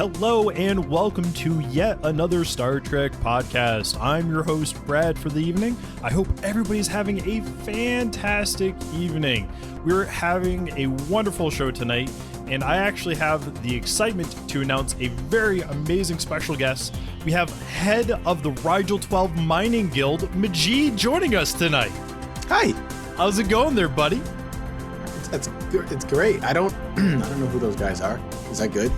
Hello and welcome to yet another Star Trek podcast. I'm your host, Brad, for the evening. I hope everybody's having a fantastic evening. We're having a wonderful show tonight, and I actually have the excitement to announce a very amazing special guest. We have head of the Rigel 12 Mining Guild, MacLeod, joining us tonight. Hi. How's it going there, buddy? It's great. I don't know who those guys are. Is that good?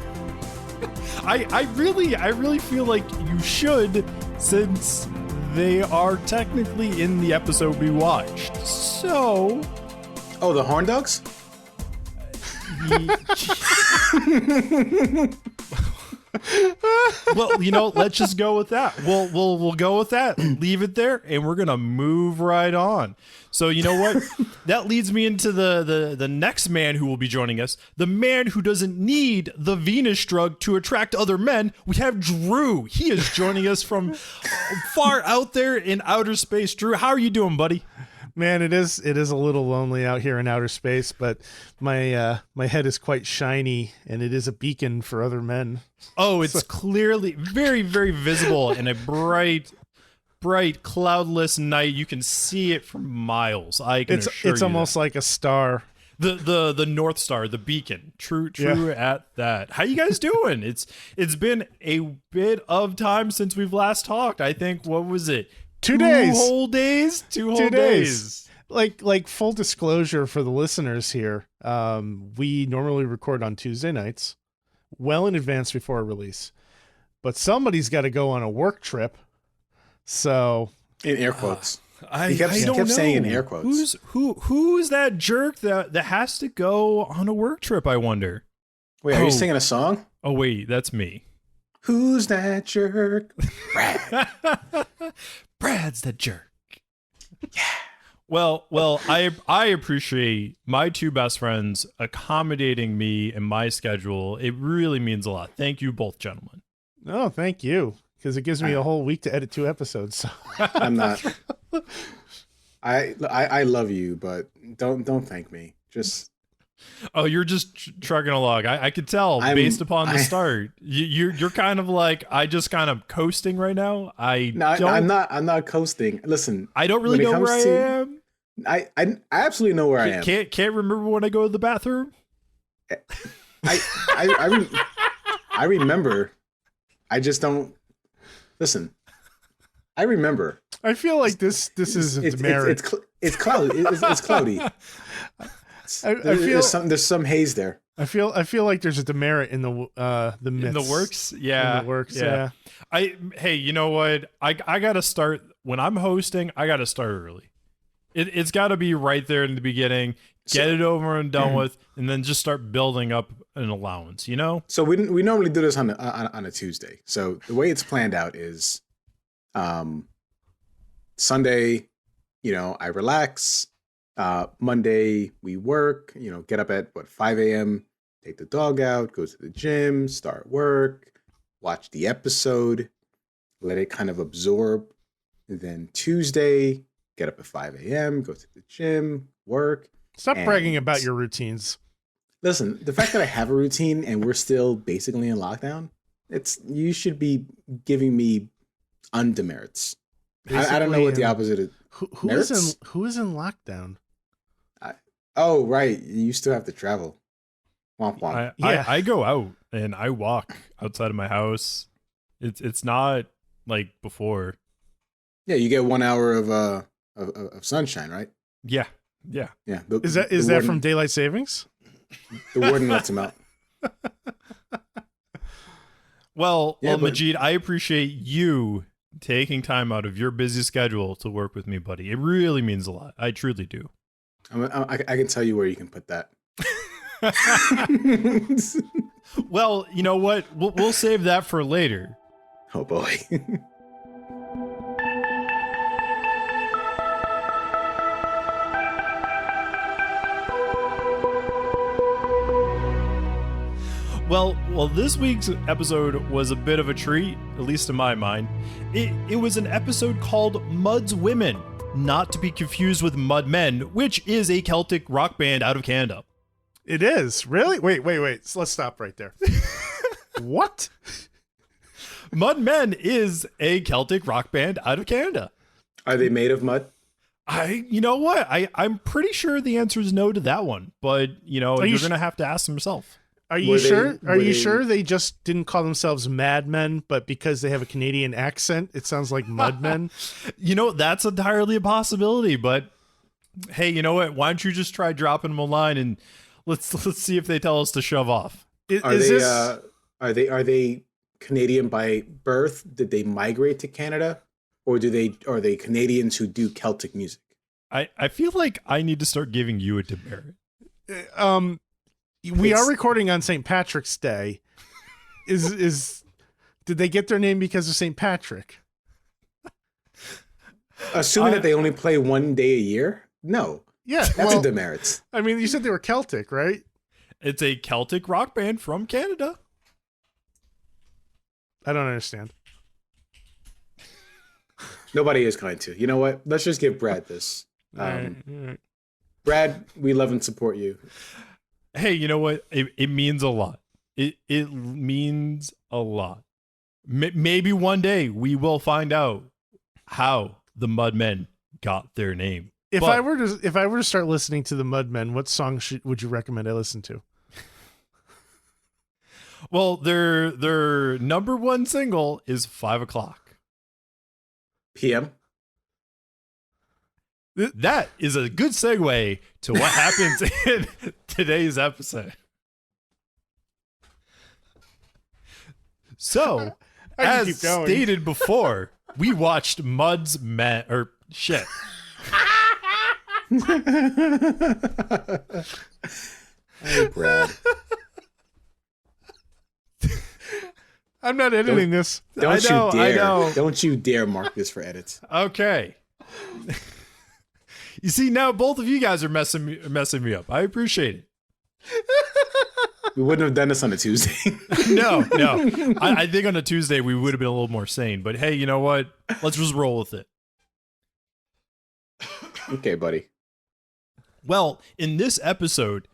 I really feel like you should, since they are technically in the episode we watched. So, oh, the horn dogs? Well, let's just go with that. We'll go with that. Leave it there, and we're gonna move right on. So you know what? That leads me into the next man who will be joining us. The man who doesn't need the Venus drug to attract other men. We have Drew. He is joining us from far out there in outer space. Drew, how are you doing, buddy? Man, it is a little lonely out here in outer space, but my head is quite shiny, and it is a beacon for other men. Oh, it's clearly very, very visible in a bright, cloudless night. You can see it for miles. I can assure you. It's almost like a star. The North Star, the beacon. True at that. How you guys doing? It's been a bit of time since we've last talked. I think, what was it? 2 days. 2 whole days? 2 whole days. Like full disclosure for the listeners here, we normally record on Tuesday nights, well in advance before a release. But somebody's got to go on a work trip. So in air quotes. I kept saying in air quotes. Who's that jerk that has to go on a work trip, I wonder? Wait, are you singing a song? Oh wait, that's me. Who's that jerk? Brad. Brad's the jerk. Yeah. Well, I appreciate my 2 best friends accommodating me in my schedule. It really means a lot. Thank you both, gentlemen. No, thank you, because it gives me a whole week to edit 2 episodes. So. I'm not. I love you, but don't thank me. Just. Oh, you're just trucking along. I could tell based upon the start. You're kind of like, I just kind of coasting right now. I'm not coasting. Listen, I don't really know where I am. I absolutely know where I am. Can't remember when I go to the bathroom. I remember. I just don't listen. I remember. I feel like this is a demerit. It's cloudy. It's cloudy. There's some haze there. I feel like there's a demerit in the myths. In the works. Yeah. In the works. Yeah. Hey, you know what? I gotta start when I'm hosting. I gotta start early. It's got to be right there in the beginning. Get it over and done with, and then just start building up an allowance. You know. So we normally do this on a Tuesday. So the way it's planned out is, Sunday, I relax. Monday we work, get up at 5 a.m., take the dog out, go to the gym, start work, watch the episode, let it kind of absorb. And then Tuesday, get up at 5 a.m., go to the gym, work. Stop bragging about your routines. Listen, the fact that I have a routine and we're still basically in lockdown, you should be giving me undemerits. I don't know what the opposite is. Who is in lockdown? Oh, right. You still have to travel. Womp womp. I go out and I walk outside of my house. It's not like before. Yeah, you get 1 hour of sunshine, right? Yeah. Is that from daylight savings? The warden lets him out. Well, MacLeod, I appreciate you taking time out of your busy schedule to work with me, buddy. It really means a lot. I truly do. I can tell you where you can put that. Well, you know what? We'll save that for later. Oh boy. Well, this week's episode was a bit of a treat, at least in my mind. It was an episode called Mud's Women, not to be confused with Mud Men, which is a Celtic rock band out of Canada. It is? Really? Wait. So let's stop right there. What? Mudmen is a Celtic rock band out of Canada. Are they made of mud? You know what? I'm pretty sure the answer is no to that one, but you're going to have to ask them yourself. Are you sure? Are you sure they just didn't call themselves Madmen, but because they have a Canadian accent, it sounds like Mudmen? That's entirely a possibility, but hey, you know what? Why don't you just try dropping them a line and let's see if they tell us to shove off. Are they Canadian by birth? Did they migrate to Canada? Or are they Canadians who do Celtic music? I feel like I need to start giving you a demerit. We are recording on St. Patrick's Day. Did they get their name because of St. Patrick? Assuming that they only play one day a year? No. Yeah. That's a demerit. I mean, you said they were Celtic, right? It's a Celtic rock band from Canada. I don't understand. Nobody is going to. You know what? Let's just give Brad this. All right. Brad, we love and support you. Hey, you know what? It means a lot. It means a lot. Maybe one day we will find out how the Mudmen got their name. If I were to start listening to the Mudmen, what song would you recommend I listen to? Well, their number one single is 5 o'clock PM. That is a good segue to what happens in today's episode. So, as stated before, we watched Mud's Men or shit. Hey, Brad. I'm not editing this. Don't you dare mark this for edits. Okay. You see, now both of you guys are messing me up. I appreciate it. We wouldn't have done this on a Tuesday. No. I think on a Tuesday we would have been a little more sane. But hey, you know what? Let's just roll with it. Okay, buddy. Well, in this episode,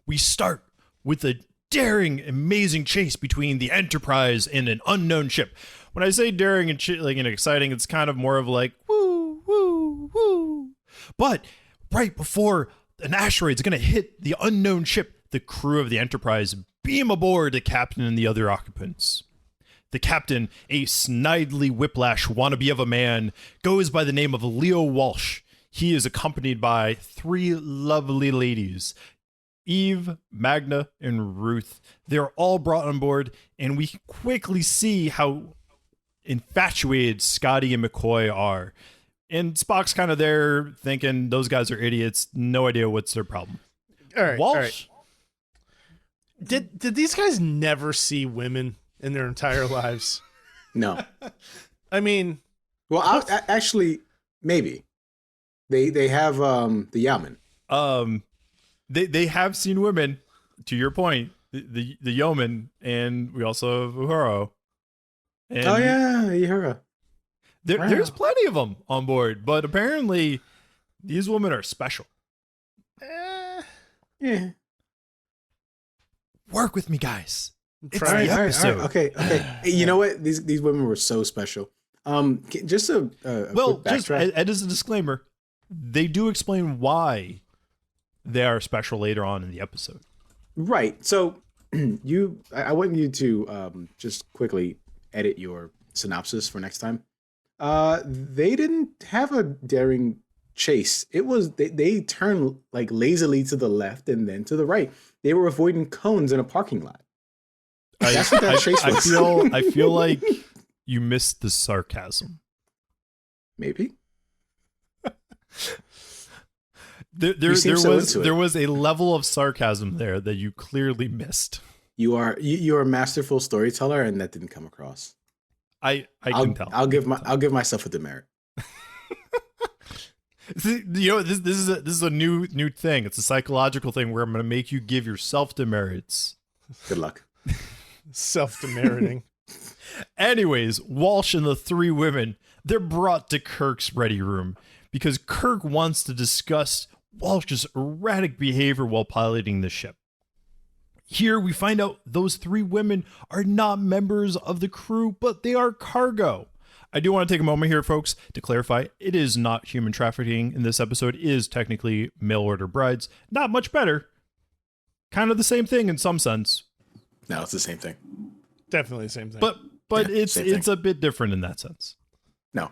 we start with a daring, amazing chase between the Enterprise and an unknown ship. When I say daring and exciting, it's kind of more of like woo, woo, woo. But right before an asteroid is going to hit the unknown ship, the crew of the Enterprise beam aboard the captain and the other occupants. The captain, a snidely whiplash wannabe of a man, goes by the name of Leo Walsh. He is accompanied by 3 lovely ladies, Eve, Magna, and Ruth. They're all brought on board, and we quickly see how infatuated Scotty and McCoy are. And Spock's kind of there thinking those guys are idiots. No idea what's their problem. All right, Walsh. all right. Did these guys never see women in their entire lives? No. I mean, well, actually, maybe they have the Yamen. They have seen women. To your point, the yeoman, and we also have Uhura. And oh yeah, Uhura. There's plenty of them on board, but apparently these women are special. Yeah. Work with me, guys. It's All right, the episode. Okay. Hey, you know what? These women were so special. Just a quick just backtrack. as a disclaimer, they do explain why they are special later on in the episode. Right. So I want you to just quickly edit your synopsis for next time. They didn't have a daring chase. It was they turned like lazily to the left and then to the right. They were avoiding cones in a parking lot. That's what that chase was. I feel like you missed the sarcasm. Maybe. There was a level of sarcasm there that you clearly missed. You're a masterful storyteller, and that didn't come across. I can tell. I'll give myself a demerit. See, this is a new thing. It's a psychological thing where I'm going to make you give yourself demerits. Good luck. Self-demeriting. Anyways, Walsh and the 3 women, they're brought to Kirk's ready room because Kirk wants to discuss Walsh's erratic behavior while piloting the ship. Here we find out those 3 women are not members of the crew, but they are cargo. I do want to take a moment here, folks, to clarify. It is not human trafficking in this episode. It is technically mail order brides. Not much better. Kind of the same thing in some sense. No, it's the same thing. Definitely the same thing. But Yeah, it's a bit different in that sense. No.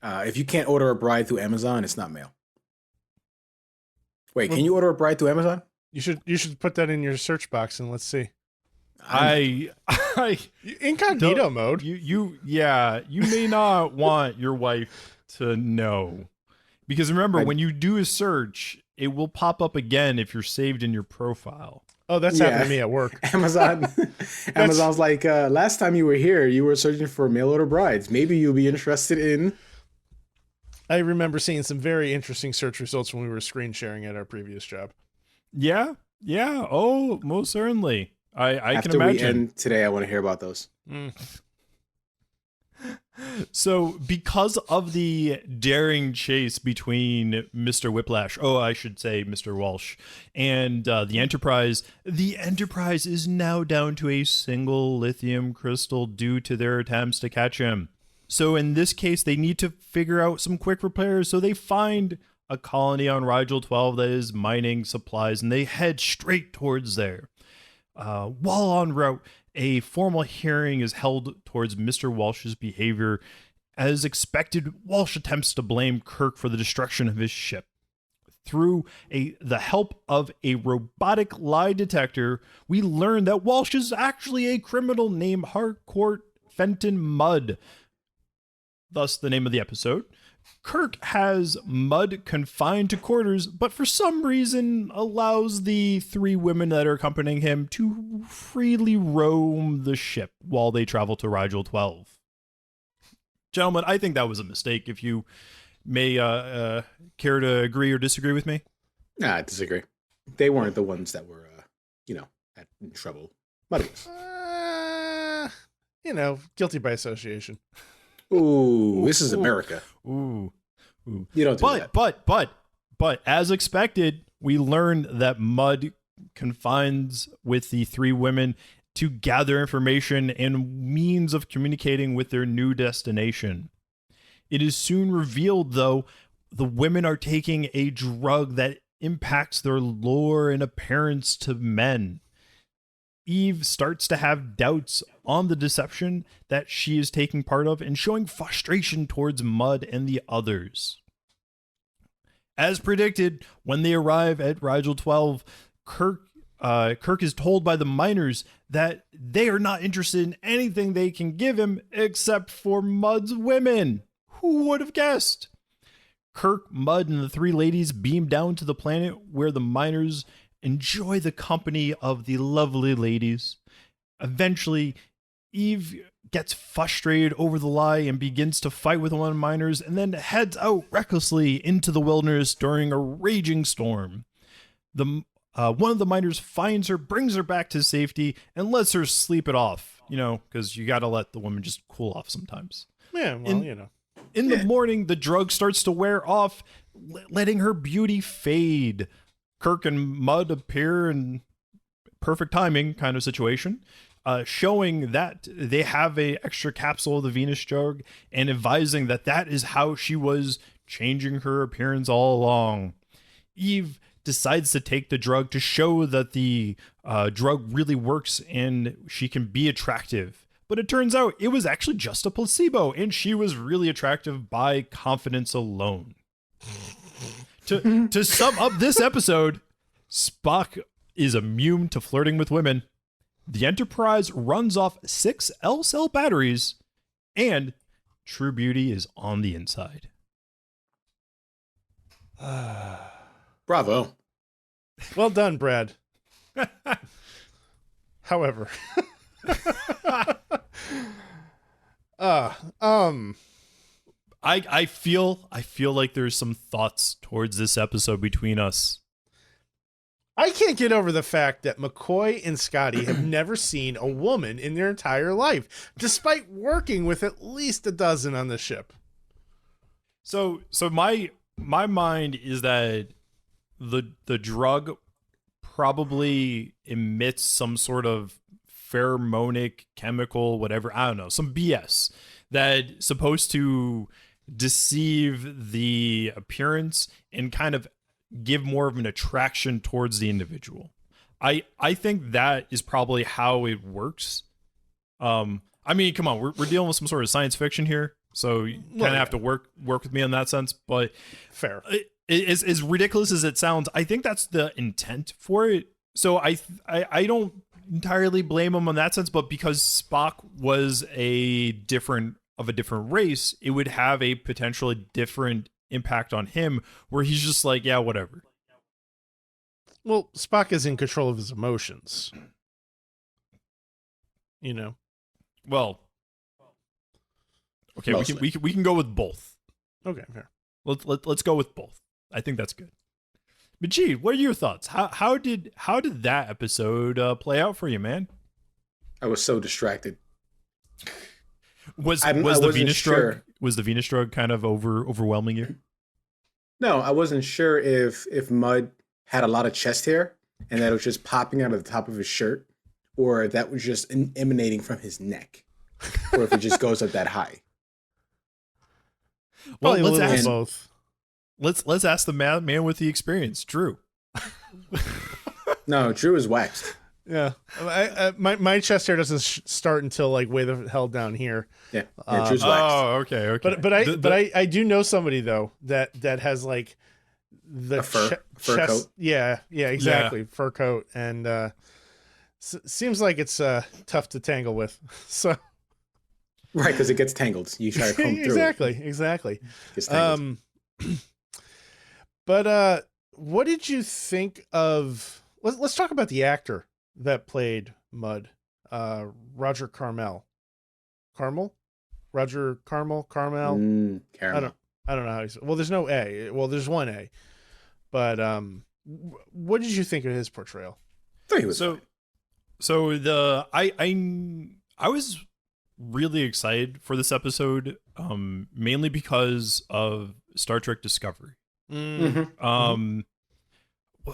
If you can't order a bride through Amazon, it's not mail. Wait, can you order a bride through Amazon? You should put that in your search box and let's see. I Incognito mode. You may not want your wife to know. Because remember, when you do a search, it will pop up again if you're saved in your profile. Oh, that's happened to me at work. Amazon's like, last time you were here, you were searching for mail order brides. Maybe you'll be interested in. I remember seeing some very interesting search results when we were screen sharing at our previous job. Yeah. Oh, most certainly. I After can imagine. we end today, I want to hear about those. So, because of the daring chase between Mr. Whiplash, I should say Mr. Walsh, and the Enterprise is now down to a single lithium crystal due to their attempts to catch him. So, in this case, they need to figure out some quick repairs. So, they find a colony on Rigel 12 that is mining supplies, and they head straight towards there. While en route, a formal hearing is held towards Mr. Walsh's behavior. As expected, Walsh attempts to blame Kirk for the destruction of his ship. Through the help of a robotic lie detector, we learn that Walsh is actually a criminal named Harcourt Fenton Mudd. Thus, the name of the episode. Kirk has Mudd confined to quarters, but for some reason allows the 3 women that are accompanying him to freely roam the ship while they travel to Rigel 12. Gentlemen, I think that was a mistake. If you may care to agree or disagree with me. Nah, I disagree. They weren't the ones that were, in trouble. Mudd was. Guilty by association. Ooh, this is America. Ooh. You don't do that. But as expected, we learn that Mudd confines with the 3 women to gather information and means of communicating with their new destination. It is soon revealed, though, the women are taking a drug that impacts their lure and appearance to men. Eve starts to have doubts on the deception that she is taking part of and showing frustration towards Mudd and the others. As predicted, when they arrive at Rigel 12, Kirk is told by the miners that they are not interested in anything they can give him except for Mudd's women. Who would have guessed? Kirk, Mudd, and the 3 ladies beam down to the planet where the miners enjoy the company of the lovely ladies. Eventually, Eve gets frustrated over the lie and begins to fight with one of the miners and then heads out recklessly into the wilderness during a raging storm. One of the miners finds her, brings her back to safety, and lets her sleep it off, because you got to let the woman just cool off sometimes. Yeah, well, In the morning, the drug starts to wear off, letting her beauty fade. Kirk and Mudd appear in perfect timing kind of situation, showing that they have a extra capsule of the Venus drug and advising that is how she was changing her appearance all along. Eve decides to take the drug to show that the drug really works and she can be attractive. But it turns out it was actually just a placebo, and she was really attractive by confidence alone. To sum up this episode, Spock is immune to flirting with women. The Enterprise runs off 6 L-cell batteries, and true beauty is on the inside. Bravo. Well done, Brad. However, I feel like there's some thoughts towards this episode between us. I can't get over the fact that McCoy and Scotty have never seen a woman in their entire life, despite working with at least a dozen on the ship. So my mind is that the drug probably emits some sort of pheromonic chemical, whatever, I don't know, some BS that's supposed to deceive the appearance and kind of give more of an attraction towards the individual. I think that is probably how it works. I mean, come on, we're dealing with some sort of science fiction here, so you kind of have to work with me on that sense. But fair. As ridiculous as it sounds, I think that's the intent for it. So I don't entirely blame him on that sense, but because Spock was a different race, it would have a potentially different impact on him, where he's just like, yeah, whatever. Well, Spock is in control of his emotions. You know. Well, okay, we can go with both. Okay, fair. Let's go with both. I think that's good. Majid, what are your thoughts? How did that episode play out for you, man? I was so distracted. Was the Venus drug kind of overwhelming you? No, I wasn't sure if Mudd had a lot of chest hair and that it was just popping out of the top of his shirt, or if that was just emanating from his neck, or if it just goes up that high. Well, let's ask both. Let's ask the man with the experience, Drew. No, Drew is waxed. Yeah, my chest hair doesn't start until like way the hell down here. Yeah, Drew's waxed. Oh, okay. But I do know somebody though that has like the fur chest, coat. Yeah, exactly, yeah. Fur coat, and seems like it's tough to tangle with. So right, because it gets tangled. You try to comb through. Exactly. But what did you think of? Let's talk about the actor that played Mudd, Roger Carmel. Roger Carmel. Caramel. I don't know how he's. Well, there's no A. Well, there's one A. But what did you think of his portrayal? I thought he was so I was really excited for this episode, mainly because of Star Trek Discovery. Mm-hmm.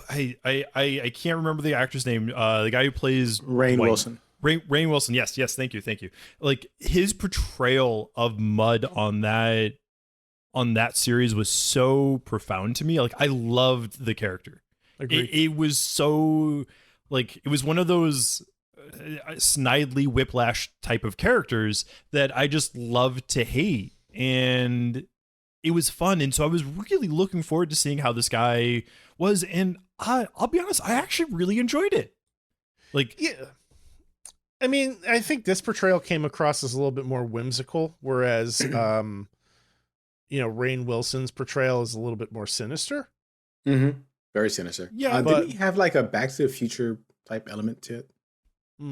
I can't remember the actor's name. The guy who plays Rainn Wilson. Rainn Wilson. Yes. Thank you. Like his portrayal of Mudd on that series was so profound to me. Like I loved the character. It was so like it was one of those Snidely Whiplash type of characters that I just loved to hate, and it was fun. And so I was really looking forward to seeing how this guy was, and I'll be honest, I actually really enjoyed it. Like, yeah, I mean, I think this portrayal came across as a little bit more whimsical, whereas Rainn Wilson's portrayal is a little bit more sinister. Mm-hmm. Very sinister. Yeah, but did he have like a Back to the Future type element to it?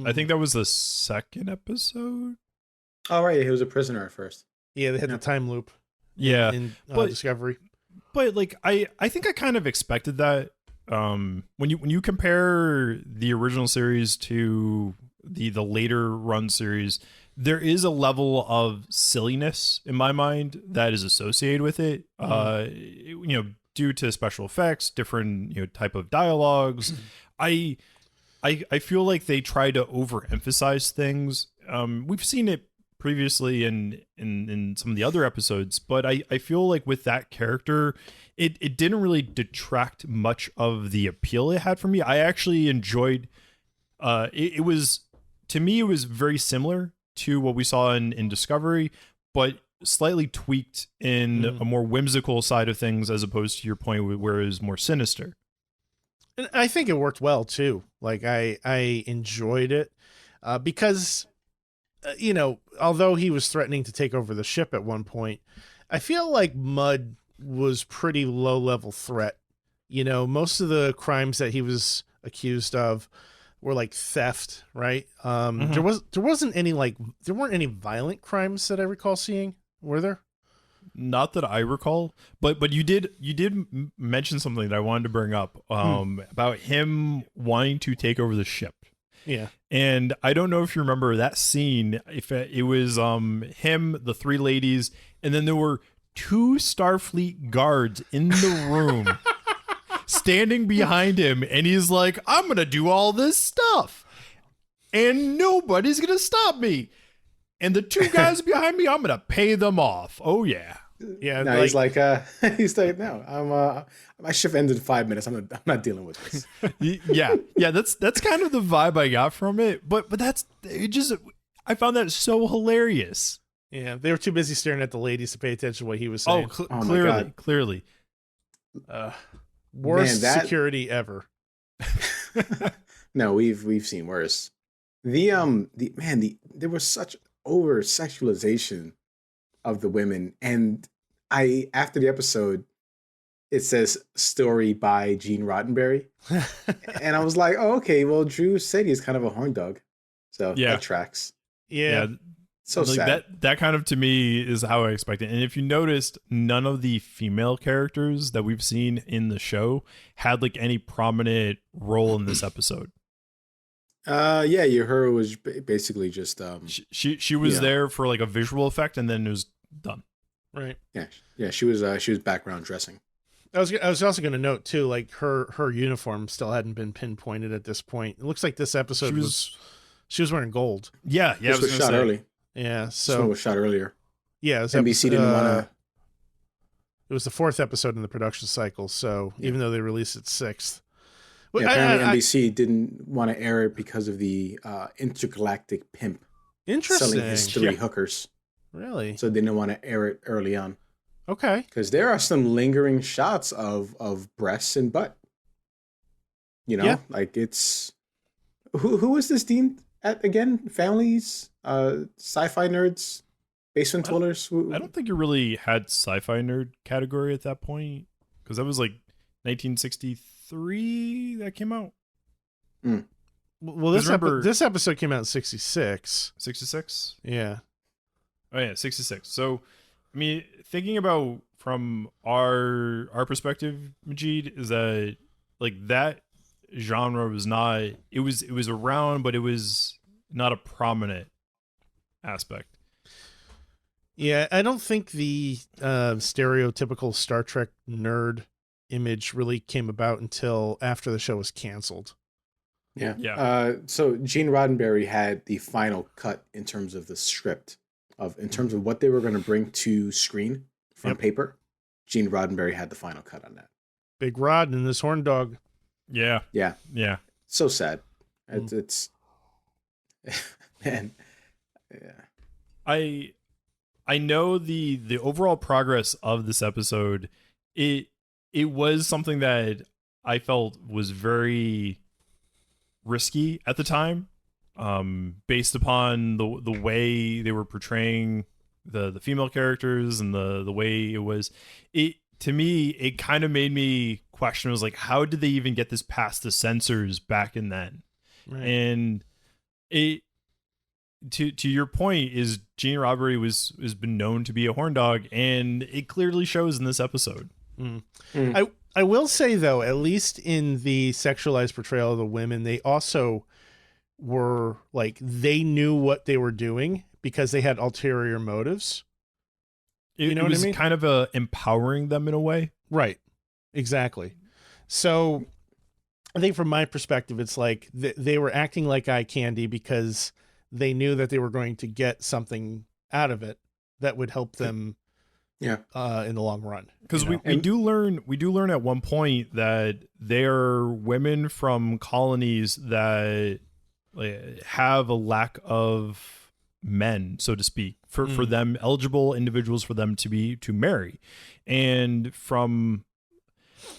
I think that was the second episode. Oh, right. He was a prisoner at first. Yeah, they had the time loop. Yeah. In Discovery. But like, I think I kind of expected that. When you compare the original series to the later run series, there is a level of silliness in my mind that is associated with it. Due to special effects, different type of dialogues. I feel like they try to overemphasize things. We've seen it previously in some of the other episodes, but I feel like with that character, it didn't really detract much of the appeal it had for me. I actually enjoyed it was, to me, it was very similar to what we saw in Discovery, but slightly tweaked in a more whimsical side of things, as opposed to your point where it was more sinister. And I think it worked well too. Like I enjoyed it because, although he was threatening to take over the ship at one point, I feel like Mudd was pretty low level threat. Most of the crimes that he was accused of were like theft, right? There weren't any violent crimes that I recall seeing. Were there? Not that I recall, but you did mention something that I wanted to bring up about him wanting to take over the ship. Yeah. And I don't know if you remember that scene, if it was him, the three ladies, and then there were two Starfleet guards in the room standing behind him, and he's like, I'm gonna do all this stuff and nobody's gonna stop me, and the two guys behind me, I'm gonna pay them off. Oh yeah. Yeah, No, he's like, he's like, no, my shift ends in 5 minutes. I'm not dealing with this. Yeah, that's kind of the vibe I got from it. But that's it. Just I found that so hilarious. yeah, they were too busy staring at the ladies to pay attention to what he was saying. Oh my God. Clearly. Worst Man, security ever. No, we've seen worse. There was such over sexualization of the women, and after the episode, it says story by Gene Roddenberry, and I was like, oh, okay, well, Drew said he's kind of a horn dog, so that tracks. Yeah. So like sad. that kind of, to me, is how I expected. And if you noticed, none of the female characters that we've seen in the show had like any prominent role in this episode. Her was basically just she was there for like a visual effect, and then it was done. Right. Yeah, she was background dressing. I was also going to note too, like her uniform still hadn't been pinpointed at this point. It looks like this episode she was wearing gold. Yeah. This was shot early. Yeah, This one was shot earlier. Yeah, NBC didn't want to. It was the 4th episode in the production cycle, so even though they released it 6th. Yeah, apparently NBC didn't want to air it because of the intergalactic pimp selling his 3 hookers. Really? So they didn't want to air it early on. Okay. Because there are some lingering shots of breasts and butt. You know, like it's who is this Dean at again? Families, sci-fi nerds, basement dwellers. I don't think you really had sci-fi nerd category at that point, because that was like 1963 that came out. Well, this episode came out in 66. 66? Yeah. Oh yeah, 66. So, I mean, thinking about from our perspective, Majid, is that like that genre was not, it was around, but it was not a prominent aspect. Yeah, I don't think the stereotypical Star Trek nerd image really came about until after the show was canceled. Yeah. So Gene Roddenberry had the final cut in terms of the script, in terms of what they were going to bring to screen from paper. Gene Roddenberry had the final cut on that. Big Rod and this horn dog. Yeah. So sad. It's man. Yeah. I know the overall progress of this episode, it was something that I felt was very risky at the time, based upon the way they were portraying the female characters and the way it was. To me, it kind of made me question, was like, how did they even get this past the censors back in then? Right. And it, to your point, is Gene Roddenberry has been known to be a horn dog, and it clearly shows in this episode. I will say, though, at least in the sexualized portrayal of the women, they also were like, they knew what they were doing because they had ulterior motives. You know what I mean? Kind of empowering them in a way. Right. Exactly. So I think from my perspective, it's like they were acting like eye candy because they knew that they were going to get something out of it that would help them in the long run. Because we do learn at one point that they're women from colonies that have a lack of men, so to speak, for them, eligible individuals for them to marry. And from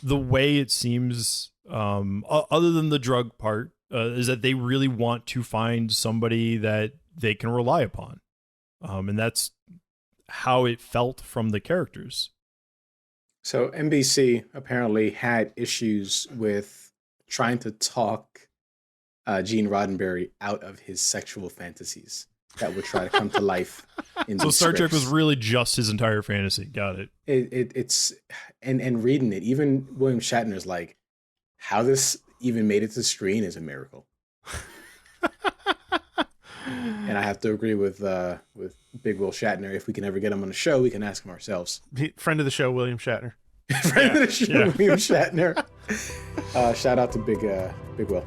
the way it seems, other than the drug part, is that they really want to find somebody that they can rely upon. And that's how it felt from the characters. So NBC apparently had issues with trying to talk Gene Roddenberry out of his sexual fantasies that would try to come to life in so these Star Trek scripts. was really just his entire fantasy. Got it. It's and reading it, even William Shatner's like, how this even made it to screen is a miracle. And I have to agree with Big Will Shatner. If we can ever get him on the show, we can ask him ourselves. Friend of the show, William Shatner. Friend of the show, William Shatner. Shout out to Big Will.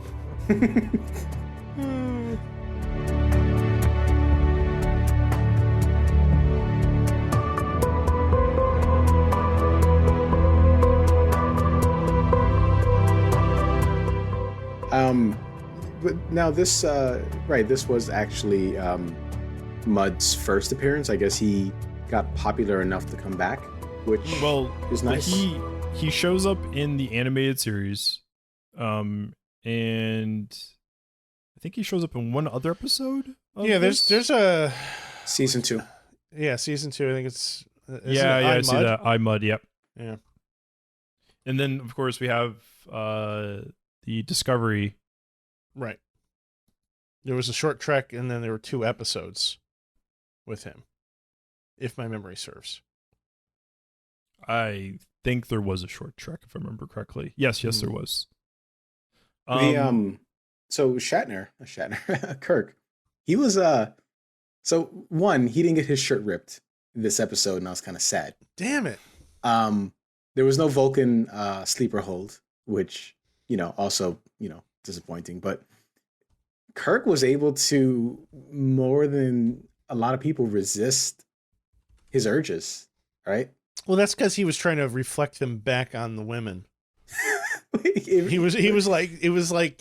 But now this this was actually Mudd's first appearance. I guess he got popular enough to come back, which is nice. He shows up in the animated series, and I think he shows up in one other episode. There's a season 2. Yeah, season 2. I think it's I see that. iMud, yep. Yeah. And then of course we have the Discovery. Right. There was a short trek, and then there were 2 episodes with him, if my memory serves. I think there was a short trek, if I remember correctly. Yes, there was. So Shatner, Kirk, he was so one, he didn't get his shirt ripped in this episode, and I was kind of sad. Damn it. There was no Vulcan sleeper hold, which also disappointing, but Kirk was able to, more than a lot of people, resist his urges, right? Well, that's because he was trying to reflect them back on the women. He was like, it was like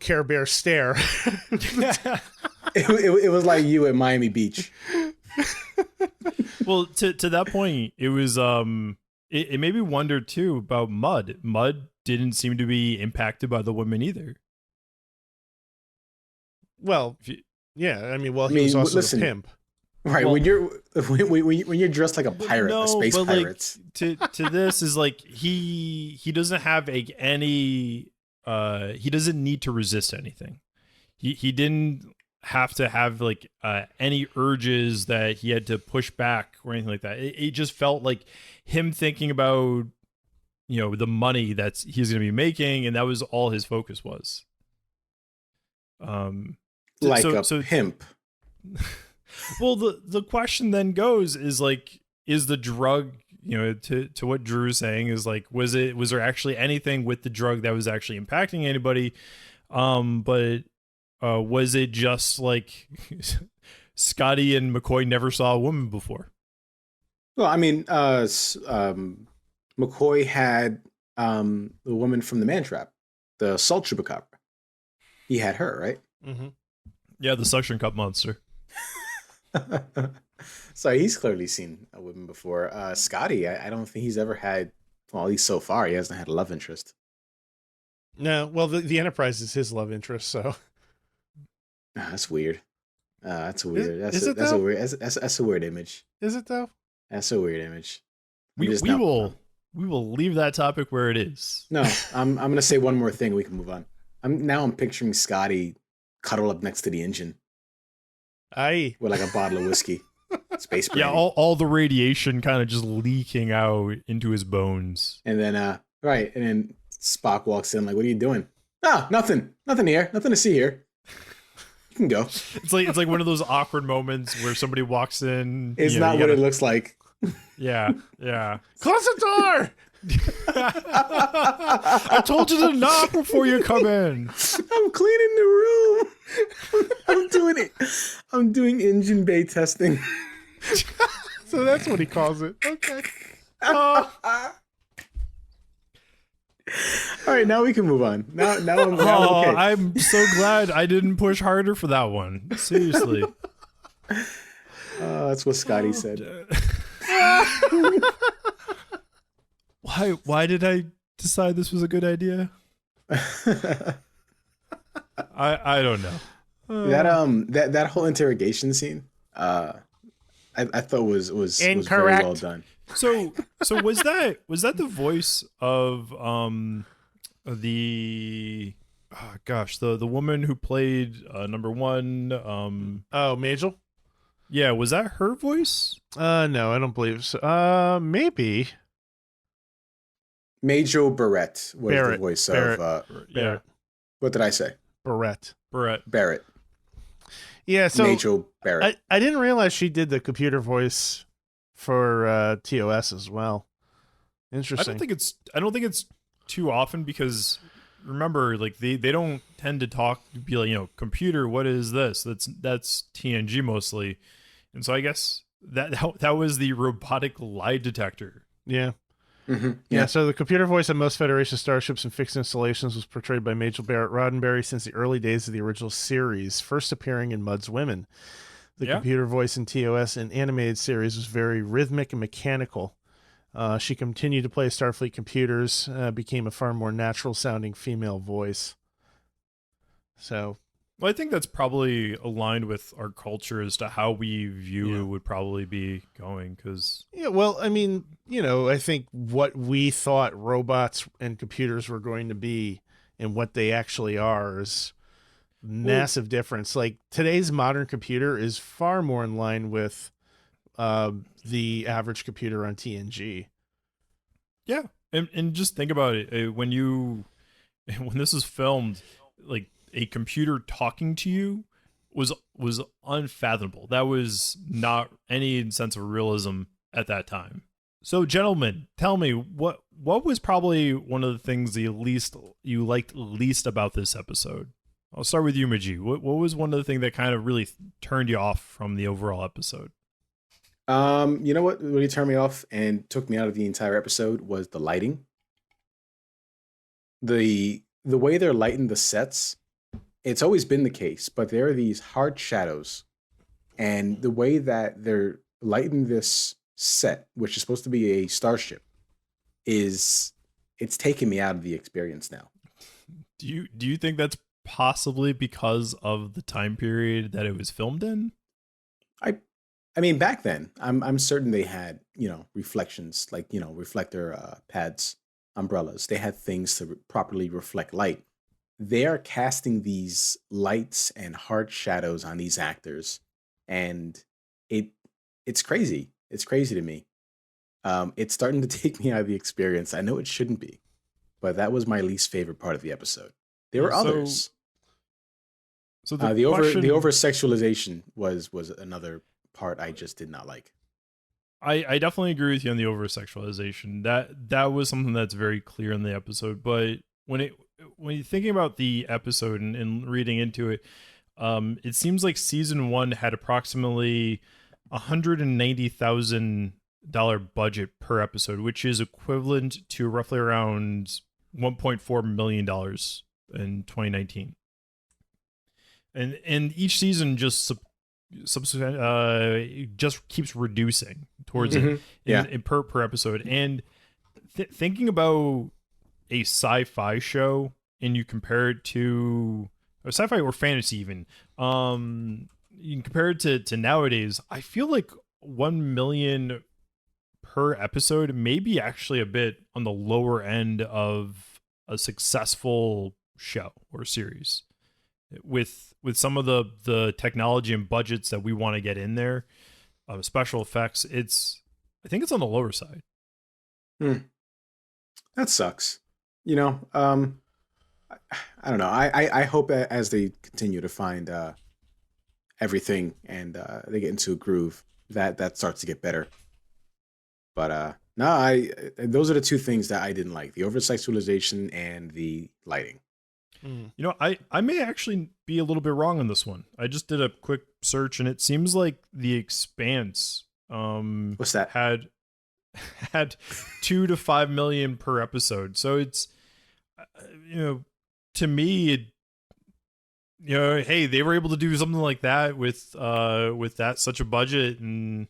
Care Bear stare. it was like you at Miami Beach. Well, to that point, it was it made me wonder too about Mudd. Mudd didn't seem to be impacted by the women either. Well, yeah, I mean, he was also a pimp. Right, when you're dressed like a pirate, a space pirate. Like, to this is like he doesn't have any he doesn't need to resist anything. He didn't have to have like any urges that he had to push back or anything like that. It just felt like him thinking about the money that he's going to be making, and that was all his focus was. Like a pimp. Well, the question then goes is like, is the drug, to what Drew's saying is like, was there actually anything with the drug that was actually impacting anybody? But was it just like Scotty and McCoy never saw a woman before? Well, I mean, McCoy had the woman from the Man Trap, the Salt Chupacabra. He had her, right? Mm-hmm. Yeah, the suction cup monster. So he's clearly seen a woman before. Scotty, I don't think he's ever had, well, at least so far, he hasn't had a love interest. No, well, the Enterprise is his love interest, so. That's weird. That's weird. Is it that's though? a weird. That's a weird image. Is it though? That's a weird image. We will leave that topic where it is. No, I'm gonna say one more thing. We can move on. I'm picturing Scotty cuddle up next to the engine. Aye. With like a bottle of whiskey. Space brandy. Yeah, all the radiation kind of just leaking out into his bones. And then and then Spock walks in like, "What are you doing?" "Ah, nothing here, nothing to see here. You can go." It's like one of those awkward moments where somebody walks in. It's not what it looks like. Yeah. Close the door. I told you to knock before you come in. I'm cleaning the room. I'm doing engine bay testing. So that's what he calls it. Okay. All right, now we can move on. Now I'm okay. I'm so glad I didn't push harder for that one. Seriously. That's what Scotty said. Why did I decide this was a good idea? I don't know. That whole interrogation scene, I thought was very well done. So was that the voice of the the woman who played number 1 Majel? Yeah, was that her voice? No, I don't believe so. Maybe. Majel Barrett was the voice of yeah. What did I say? Barrett. Yeah, so Majel Barrett. I didn't realize she did the computer voice for TOS as well. Interesting. I don't think it's too often because remember, like they don't tend to talk be like, computer, what is this? That's TNG mostly. And so I guess that was the robotic lie detector. Yeah. Mm-hmm. Yeah, so the computer voice on most Federation starships and fixed installations was portrayed by Majel Barrett Roddenberry since the early days of the original series, first appearing in Mudd's Women. The computer voice in TOS and animated series was very rhythmic and mechanical. She continued to play Starfleet computers, became a far more natural-sounding female voice. So... Well, I think that's probably aligned with our culture as to how we view it would probably be going. Because well, I mean, I think what we thought robots and computers were going to be and what they actually are is massive difference. Like today's modern computer is far more in line with the average computer on TNG. Yeah, and just think about it when this was filmed, like. A computer talking to you was unfathomable. That was not any sense of realism at that time. So, gentlemen, tell me what was probably one of the things you liked least about this episode. I'll start with you, Maji. What was one of the things that kind of really turned you off from the overall episode? You know what really turned me off and took me out of the entire episode was the lighting. The way they're lighting the sets. It's always been the case, but there are these hard shadows. And the way that they're lighting this set, which is supposed to be a starship, it's taken me out of the experience now. Do you think that's possibly because of the time period that it was filmed in? I mean, back then, I'm certain they had, reflections, like, reflector pads, umbrellas. They had things to properly reflect light. They are casting these lights and hard shadows on these actors, and it's crazy. It's crazy to me. It's starting to take me out of the experience. I know it shouldn't be, but that was my least favorite part of the episode. There were others. So the over sexualization was another part I just did not like. I definitely agree with you on the over sexualization. That was something that's very clear in the episode, but when you're thinking about the episode and reading into it, it seems like season 1 had approximately $190,000 budget per episode, which is equivalent to roughly around $1.4 million in 2019. And each season just keeps reducing towards it per episode. And thinking about a sci-fi show and you compare it to a sci-fi or fantasy even, you can compare it to nowadays, I feel like 1 million per episode may be actually a bit on the lower end of a successful show or series with some of the technology and budgets that we want to get in there, special effects. I think it's on the lower side. That sucks. I don't know. I hope that as they continue to find everything and they get into a groove, that starts to get better. But no, those are the two things that I didn't like: the over-sexualization and the lighting. I may actually be a little bit wrong on this one. I just did a quick search, and it seems like The Expanse What's that? had $2 to $5 million per episode. So it's to me, hey, they were able to do something like that with that such a budget, and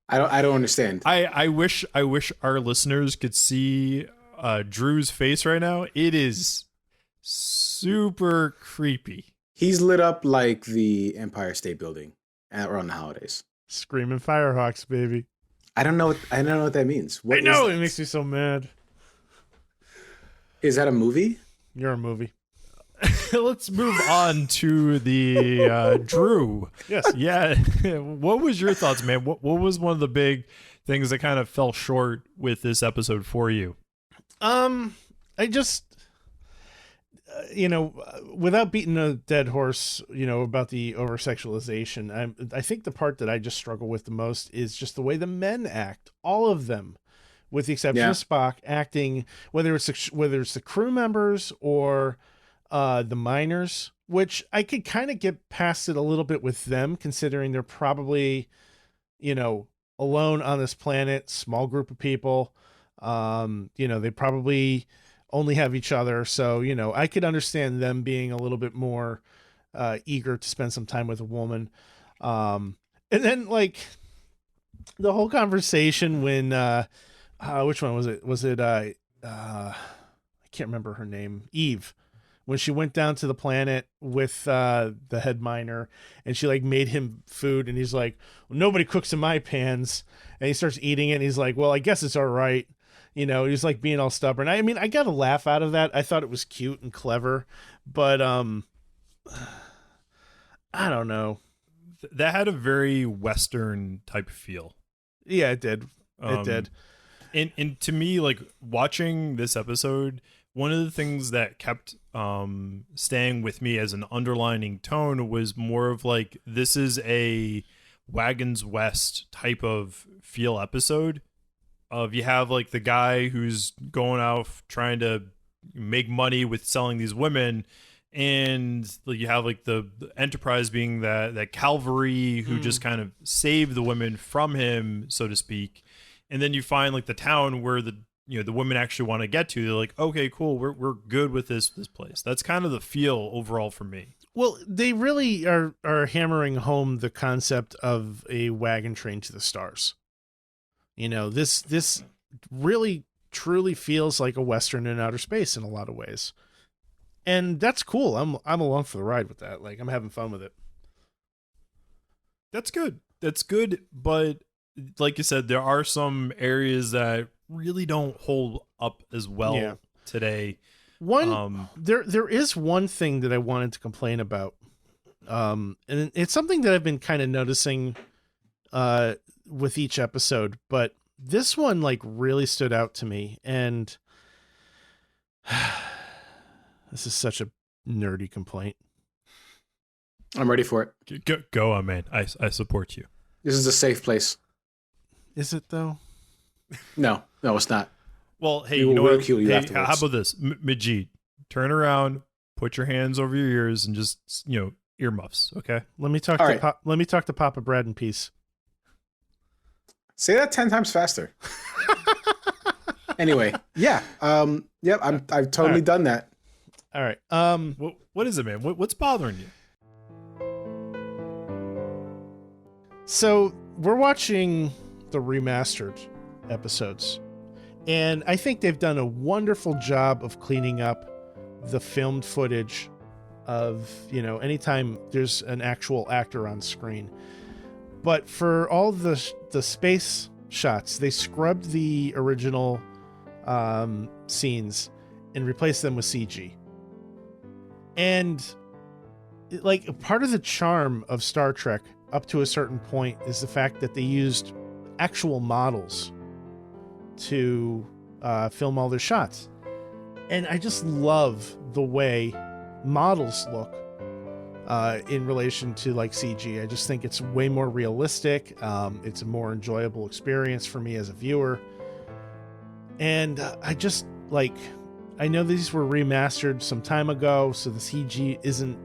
I don't understand. I wish our listeners could see Drew's face right now. It is super creepy. He's lit up like the Empire State Building around the holidays. Screaming Firehawks, baby. I don't know what that means. What I know, it makes me so mad. Is that a movie? You're a movie. Let's move on to the Drew. Yes. Yeah. What was your thoughts, man? What was one of the big things that kind of fell short with this episode for you? without beating a dead horse, about the over sexualization, I think the part that I just struggle with the most is just the way the men act, all of them, with the exception of Spock acting, whether it's the crew members or the miners, which I could kind of get past it a little bit with them, considering they're probably, alone on this planet, small group of people. They probably only have each other. So, I could understand them being a little bit more eager to spend some time with a woman. And then like the whole conversation when, which one was it? Was it, I can't remember her name, Eve, when she went down to the planet with the head miner and she like made him food and he's like, well, nobody cooks in my pans. And he starts eating it and he's like, well, I guess it's all right. He's like being all stubborn. I mean, I got a laugh out of that. I thought it was cute and clever, but I don't know. That had a very Western type of feel. Yeah, it did. It did. And to me, like watching this episode, one of the things that kept staying with me as an underlining tone was more of like, this is a Wagons West type of feel episode. Of you have like the guy who's going out trying to make money with selling these women, and you have like the Enterprise being that cavalry who just kind of save the women from him, so to speak. And then you find like the town where the women actually want to get to. They're like, okay, cool, we're good with this place. That's kind of the feel overall for me. Well, they really are hammering home the concept of a wagon train to the stars. This really truly feels like a Western in outer space in a lot of ways. And that's cool. I'm along for the ride with that. Like, I'm having fun with it. That's good. But like you said, there are some areas that really don't hold up as well today. There is one thing that I wanted to complain about. And it's something that I've been kind of noticing with each episode, but this one like really stood out to me, and this is such a nerdy complaint. I'm ready for it. Go on, man. I support you. This is a safe place. Is it though? No, it's not. Well, hey, you know what? Hey, how about this, Majid? Turn around, put your hands over your ears, and just earmuffs. Okay. Let me talk to Papa Brad in peace. Say that 10 times faster. Anyway, yeah. I've totally done that. All right. What is it, man? What's bothering you? So we're watching the remastered episodes, and I think they've done a wonderful job of cleaning up the filmed footage of, anytime there's an actual actor on screen. But for all the space shots, they scrubbed the original scenes and replaced them with CG. And like part of the charm of Star Trek up to a certain point is the fact that they used actual models to film all their shots. And I just love the way models look in relation to like CG. I just think it's way more realistic. It's a more enjoyable experience for me as a viewer. And I just like, I know these were remastered some time ago, so the CG isn't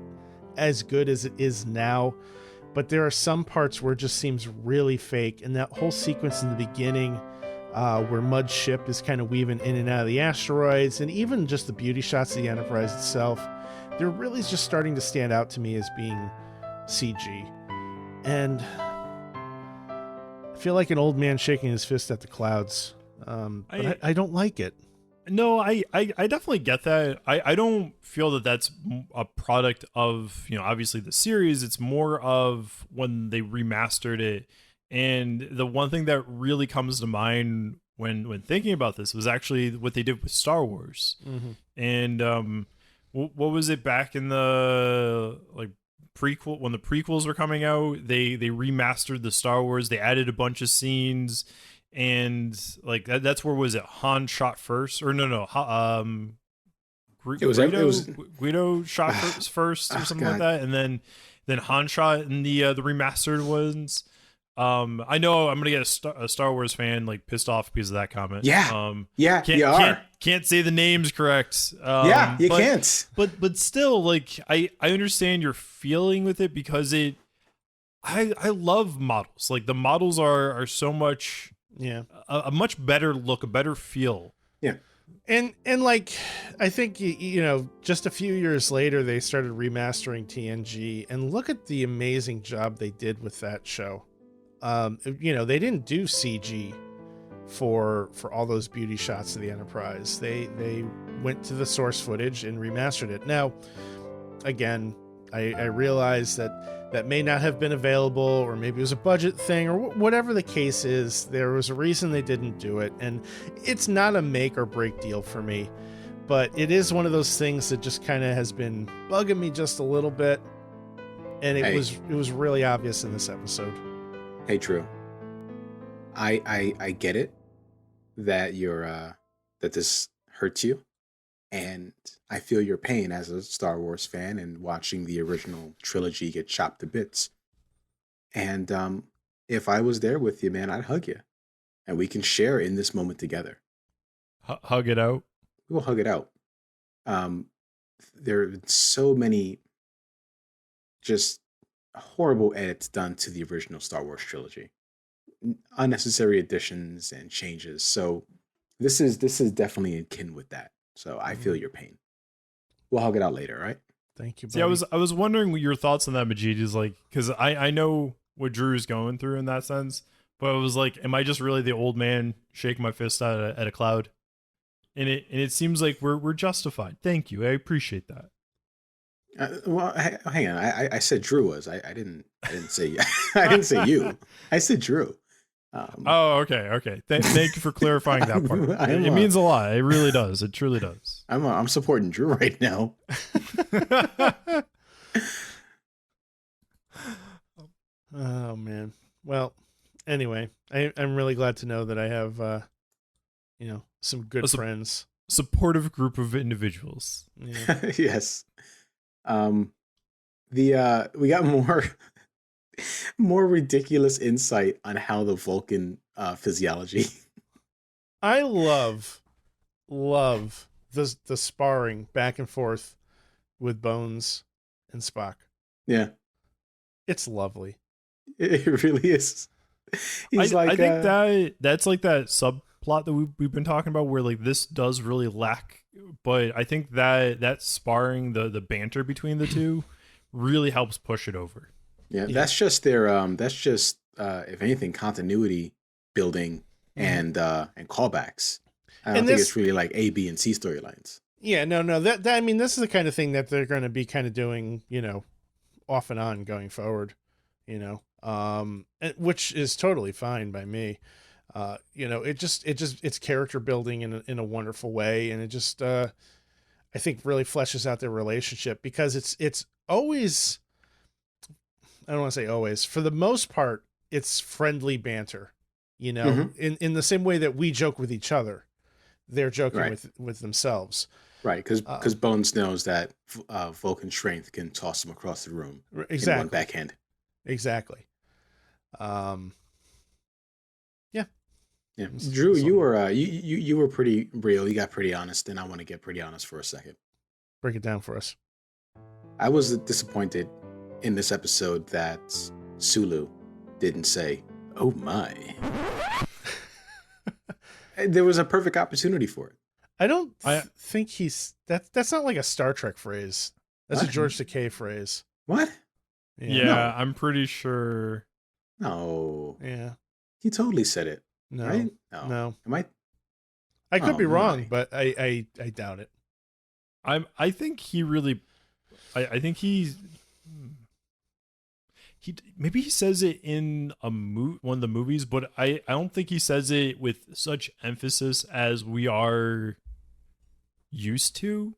as good as it is now, but there are some parts where it just seems really fake. And that whole sequence in the beginning where Mud's ship is kind of weaving in and out of the asteroids, and even just the beauty shots of the Enterprise itself, they're really just starting to stand out to me as being CG. And I feel like an old man shaking his fist at the clouds. But I don't like it. No, I definitely get that. I don't feel that that's a product of, obviously the series. It's more of when they remastered it. And the one thing that really comes to mind when thinking about this was actually what they did with Star Wars. Mm-hmm. And what was it back in the prequel, when the prequels were coming out? They remastered the Star Wars. They added a bunch of scenes. And like that's where was it? Han shot first, or no, Guido shot first or something like that, and then Han shot in the remastered ones. I know I'm gonna get a Star Wars fan like pissed off because of that comment. Yeah, can't say the names correct. You can't. But still, like I understand your feeling with it because I love models. Like the models are so much a much better look, a better feel. Yeah. And like, I think, you know, just a few years later, they started remastering TNG, and look at the amazing job they did with that show. You know, they didn't do CG for all those beauty shots of the Enterprise. They went to the source footage and remastered it. Now, again, I realize that may not have been available, or maybe it was a budget thing, or whatever the case is. There was a reason they didn't do it, and it's not a make or break deal for me, but it is one of those things that just kind of has been bugging me just a little bit, and it was really obvious in this episode. Hey, Drew, I get it that that this hurts you, and I feel your pain as a Star Wars fan and watching the original trilogy get chopped to bits. And if I was there with you, man, I'd hug you, and we can share in this moment together. Hug it out. We'll hug it out. There have been so many just horrible edits done to the original Star Wars trilogy, unnecessary additions and changes. So this is definitely in kin with that. So I feel your pain. We'll hug it out later, right? Thank you, buddy. See, I was wondering what your thoughts on that, Majid, is like, because I know what Drew's going through in that sense, but I was like, am I just really the old man shaking my fist at a cloud? And it seems like we're justified. Thank you, I appreciate that. Well, hang on. I said Drew was. I didn't say I didn't say you. I said Drew. Okay. Thank you for clarifying that part. It means a lot. It really does. It truly does. I'm supporting Drew right now. Oh man. Well, anyway, I'm really glad to know that I have, some good friends. Supportive group of individuals. Yeah. Yes. We got more ridiculous insight on how the Vulcan physiology. I love the sparring back and forth with Bones and Spock. Yeah, it's lovely. It really is. I think that's like that subplot that we've been talking about, where like this does really lack, but I think that sparring, the banter between the two really helps push it over. Yeah, that's just their if anything, continuity building and callbacks. I don't think it's really like A, B, and C storylines. Yeah, no. That I mean, this is the kind of thing that they're going to be kind of doing, off and on going forward, which is totally fine by me. It's character building in a wonderful way, and it just I think really fleshes out their relationship, because it's always, I don't want to say always, for the most part, it's friendly banter, in the same way that we joke with each other, they're joking with themselves. Right, because Bones knows that Vulcan strength can toss him across the room in one backhand. Exactly. Yeah. Drew, you were pretty real. You got pretty honest, and I want to get pretty honest for a second. Break it down for us. I was disappointed in this episode that Sulu didn't say, "Oh my." There was a perfect opportunity for it. I don't think that's not like a Star Trek phrase. That's a George Takei phrase. What? Yeah, no. I'm pretty sure. No. Yeah. He totally said it. No. Right? No. Am I? I could be wrong, but I doubt it. I think he really. I think he maybe he says it in one of the movies, but I don't think he says it with such emphasis as we are used to.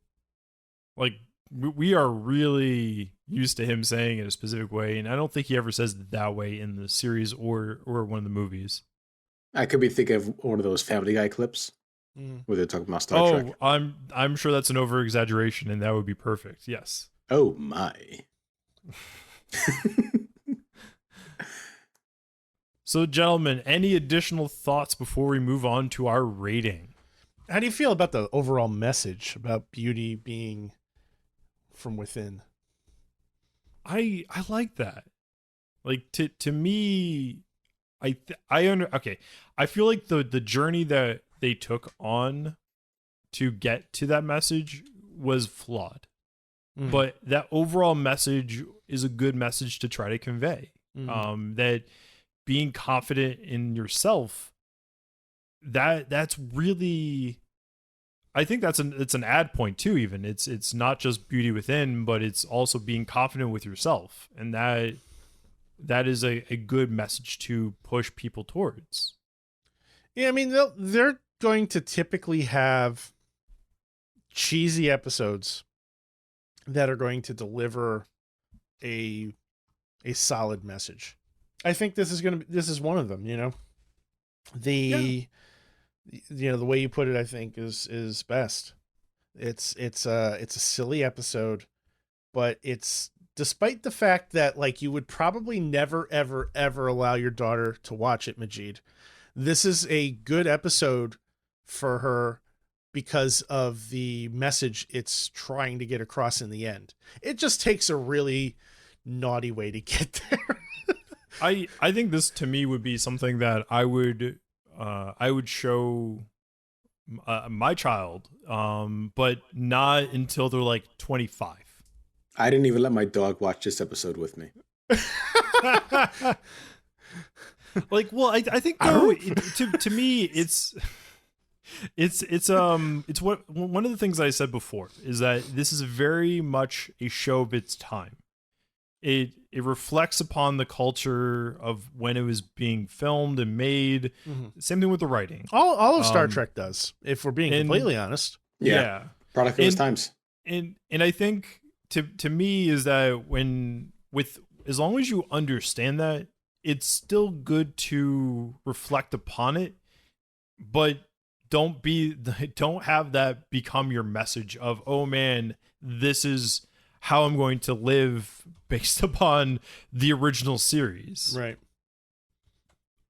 Like we are really used to him saying it a specific way, and I don't think he ever says it that way in the series or one of the movies. I could be thinking of one of those Family Guy clips where they're talking about Star Trek. I'm sure that's an over exaggeration, and that would be perfect. Yes. Oh my. So, gentlemen, any additional thoughts before we move on to our rating? How do you feel about the overall message about beauty being from within? I like that. Like to me, I feel like the journey that they took on to get to that message was flawed. But that overall message is a good message to try to convey. That being confident in yourself, that's really, I think it's an add point too. Even it's not just beauty within, but it's also being confident with yourself, and that is a good message to push people towards. Yeah, I mean they're going to typically have cheesy episodes that are going to deliver a solid message. I think this is one of them, you know. The way you put it, I think is best. It's a silly episode, but it's, despite the fact that like you would probably never ever ever allow your daughter to watch it, Majid, this is a good episode for her because of the message it's trying to get across in the end. It just takes a really naughty way to get there. I think this to me would be something that I would show my child, but not until they're like 25. I didn't even let my dog watch this episode with me. Like, well, I think though, to me, it's what one of the things I said before is that this is very much a show of its time. It reflects upon the culture of when it was being filmed and made. Same thing with the writing. All of Star Trek does, if we're being completely honest. Yeah. Product of its times. And I think to me is that as long as you understand that, it's still good to reflect upon it, but don't have that become your message of, oh man, this is how I'm going to live based upon the original series. Right.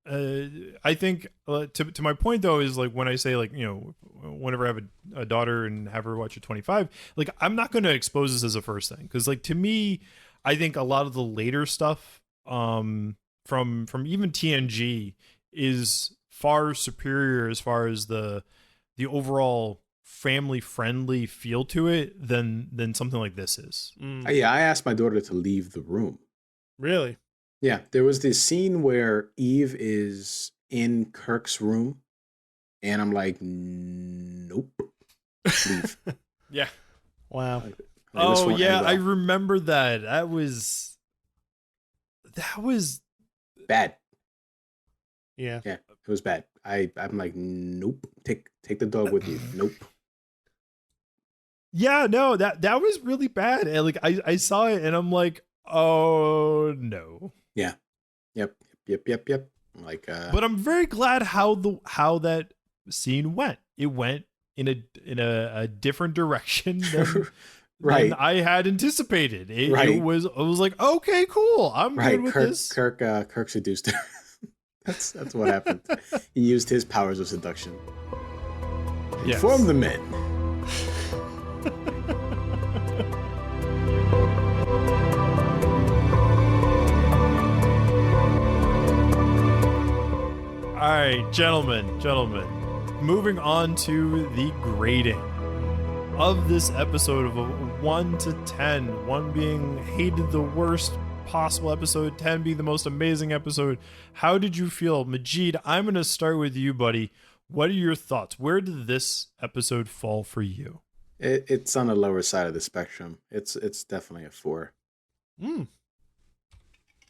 I think to my point though is like when I say like, you know, whenever I have a daughter and have her watch at 25, like I'm not going to expose this as a first thing, because like to me, I think a lot of the later stuff from even TNG is far superior as far as the overall family friendly feel to it than something like this is. Yeah, I asked my daughter to leave the room. Really? Yeah, there was this scene where Eve is in Kirk's room, and I'm like, nope, leave. Yeah. Wow. Oh yeah, I remember that. That was bad. Yeah. Yeah, it was bad. I'm like, nope. Take the dog with you. Nope. Yeah, no, that was really bad. And like I saw it and I'm like, oh no. Yeah. Yep. I'm like, but I'm very glad how that scene went. It went in a different direction than right. than I had anticipated. It was like, okay, cool. I'm good with this. Kirk seduced her. That's what happened. He used his powers of seduction. Inform the men. All right, gentlemen, moving on to the grading of this episode of a 1 to 10, 1 being hated the worst possible episode, 10 being the most amazing episode. How did you feel? Majid, I'm going to start with you, buddy. What are your thoughts? Where did this episode fall for you? It's on the lower side of the spectrum. It's definitely a 4.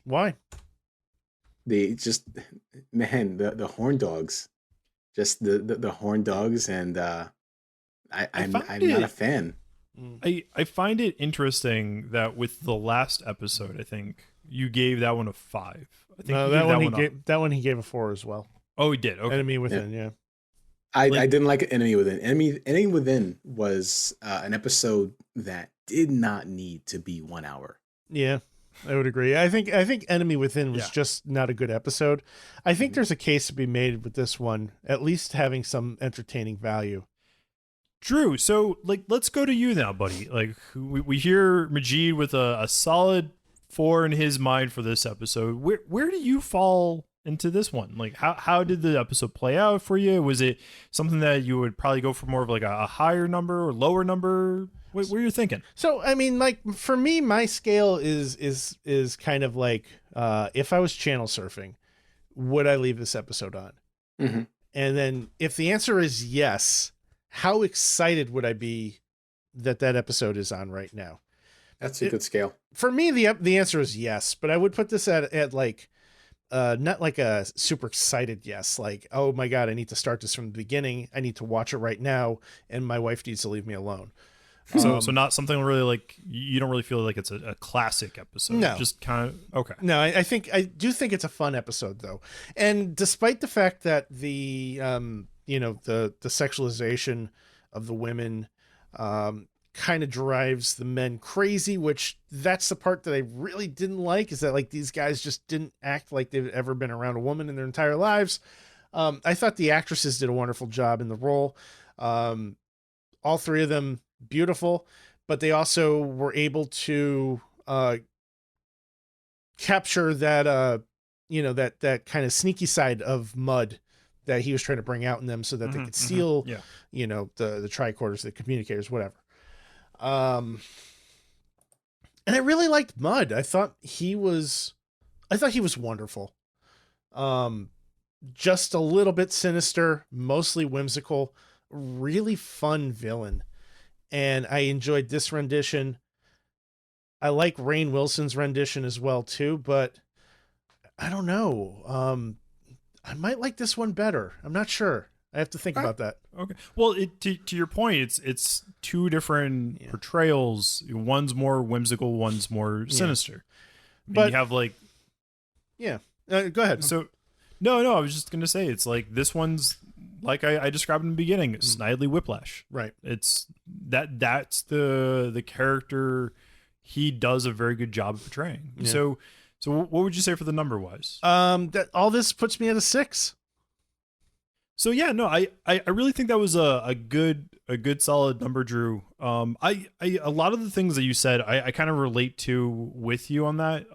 Why? The horn dogs, just the horn dogs, and I'm not a fan. I find it interesting that with the last episode, I think you gave that one a 5. I think no, that one he gave a 4 as well. Oh, he did. Okay. Enemy Within, yeah. I didn't like Enemy Within. Enemy Within was an episode that did not need to be 1 hour. Yeah, I would agree. I think Enemy Within was just not a good episode. I think there's a case to be made with this one, at least having some entertaining value. Drew, so like, let's go to you now, buddy. Like, we hear Majid with a solid 4 in his mind for this episode. Where do you fall into this one? Like, how did the episode play out for you? Was it something that you would probably go for more of like a higher number or lower number? What are you thinking? So, I mean, like, for me, my scale is kind of like, if I was channel surfing, would I leave this episode on? Mm-hmm. And then if the answer is yes, how excited would I be that episode is on right now? That's a good scale. For me, the answer is yes, but I would put this at like, not like a super excited yes, like, oh my God, I need to start this from the beginning. I need to watch it right now. And my wife needs to leave me alone. So not something really like, you don't really feel like it's a classic episode. No. Just kind of, okay. No, I do think it's a fun episode though. And despite the fact that the sexualization of the women, kind of drives the men crazy, which that's the part that I really didn't like, is that like these guys just didn't act like they've ever been around a woman in their entire lives. I thought the actresses did a wonderful job in the role. All 3 of them beautiful, but they also were able to capture that that kind of sneaky side of Mud that he was trying to bring out in them, so that they could steal the tricorders, the communicators, whatever. And I really liked Mud. I thought he was wonderful. Just a little bit sinister, mostly whimsical, really fun villain. And I enjoyed this rendition. I like Rainn Wilson's rendition as well too, but I don't know. I might like this one better. I'm not sure. I have to think about that. Okay. Well, to your point, it's 2 different portrayals. One's more whimsical, one's more sinister. But you have like, go ahead. So, no, I was just gonna say, it's like this one's like I described in the beginning, Snidely Whiplash. Right. It's that's the character he does a very good job of portraying. Yeah. So what would you say for the number wise? That all this puts me at a 6. So yeah, no, I really think that was a good solid number, Drew. I a lot of the things that you said, I kind of relate to with you on that.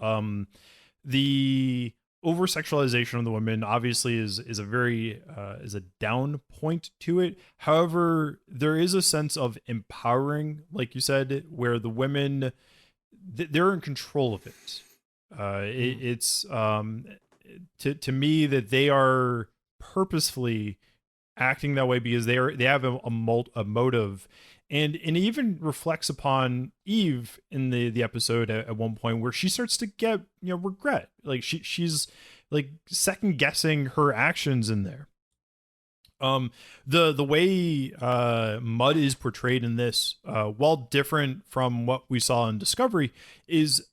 The over sexualization of the women obviously is a very is a down point to it. However, there is a sense of empowering, like you said, where the women they're in control of it. It's to me that they are purposefully acting that way because they have a motive, and it even reflects upon Eve in the episode at one point where she starts to get regret, like she's like second guessing her actions in there. The way Mud is portrayed in this, while different from what we saw in Discovery, is